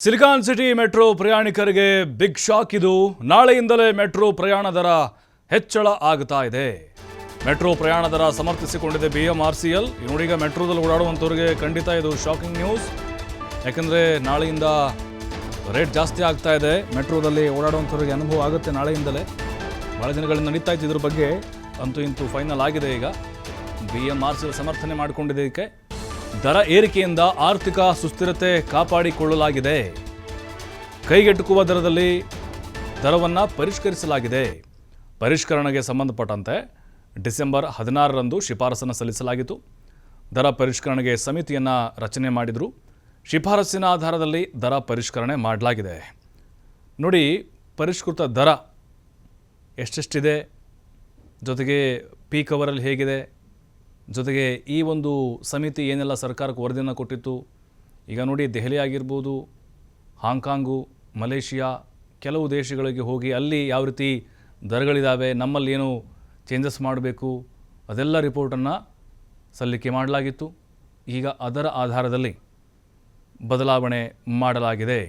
Silicon city metro ಪ್ರಯಾಣಿಕರಿಗೆ big shock ಇದು. ನಾಳೆಯಿಂದಲೇ metro ಪ್ರಯಾಣ ದರ ಹೆಚ್ಚಳ ಆಗ್ತಾ ಇದೆ. ಮೆಟ್ರೋ ಪ್ರಯಾಣ ದರ ಸಮರ್ಥಿಸಿಕೊಂಡಿದೆ BMRCL. ನೋಡೀಗ ಮೆಟ್ರೋದಲ್ಲಿ ಓಡಾಡುವಂಥವ್ರಿಗೆ ಖಂಡಿತ ಇದು ಶಾಕಿಂಗ್ ನ್ಯೂಸ್. ಯಾಕಂದರೆ ನಾಳೆಯಿಂದ ರೇಟ್ ಜಾಸ್ತಿ ಆಗ್ತಾ ಇದೆ. ಮೆಟ್ರೋದಲ್ಲಿ ಓಡಾಡುವಂಥವ್ರಿಗೆ ಅನುಭವ ಆಗುತ್ತೆ ನಾಳೆಯಿಂದಲೇ. ಭಾಳ ದಿನಗಳಿಂದ ನಡೀತಾ ಇತ್ತು ಇದ್ರ ಬಗ್ಗೆ. ಅಂತೂ ಇಂತೂ ಫೈನಲ್ ಆಗಿದೆ. ಈಗ BMRCL ಸಮರ್ಥನೆ ಮಾಡಿಕೊಂಡಿದೆ. ಇದಕ್ಕೆ ದರ ಏರಿಕೆಯಿಂದ ಆರ್ಥಿಕ ಸುಸ್ಥಿರತೆ ಕಾಪಾಡಿಕೊಳ್ಳಲಾಗಿದೆ. ಕೈಗೆಟುಕುವ ದರದಲ್ಲಿ ದರವನ್ನು ಪರಿಷ್ಕರಿಸಲಾಗಿದೆ. ಪರಿಷ್ಕರಣೆಗೆ ಸಂಬಂಧಪಟ್ಟಂತೆ ಡಿಸೆಂಬರ್ 16ರಂದು ಶಿಫಾರಸನ್ನು ಸಲ್ಲಿಸಲಾಗಿತ್ತು. ದರ ಪರಿಷ್ಕರಣೆಗೆ ಸಮಿತಿಯನ್ನು ರಚನೆ ಮಾಡಿದರು. ಶಿಫಾರಸ್ಸಿನ ಆಧಾರದಲ್ಲಿ ದರ ಪರಿಷ್ಕರಣೆ ಮಾಡಲಾಗಿದೆ. ನೋಡಿ, ಪರಿಷ್ಕೃತ ದರ ಎಷ್ಟೆಷ್ಟಿದೆ, ಜೊತೆಗೆ ಪೀಕ್ ಅವರಲ್ಲಿ ಹೇಗಿದೆ, ಜೊತೆಗೆ ಈ ಒಂದು ಸಮಿತಿ ಏನೆಲ್ಲ ಸರ್ಕಾರಕ್ಕೆ ವರದಿಯನ್ನು ಕೊಟ್ಟಿತ್ತು. ಈಗ ನೋಡಿ, ದೆಹಲಿ ಆಗಿರ್ಬೋದು, ಹಾಂಗ್ಕಾಂಗು, ಮಲೇಷಿಯಾ, ಕೆಲವು ದೇಶಗಳಿಗೆ ಹೋಗಿ ಅಲ್ಲಿ ಯಾವ ರೀತಿ ದರಗಳಿದ್ದಾವೆ, ನಮ್ಮಲ್ಲಿ ಏನು ಚೇಂಜಸ್ ಮಾಡಬೇಕು, ಅದೆಲ್ಲ ರಿಪೋರ್ಟನ್ನು ಸಲ್ಲಿಕೆ ಮಾಡಲಾಗಿತ್ತು. ಈಗ ಅದರ ಆಧಾರದಲ್ಲಿ ಬದಲಾವಣೆ ಮಾಡಲಾಗಿದೆ.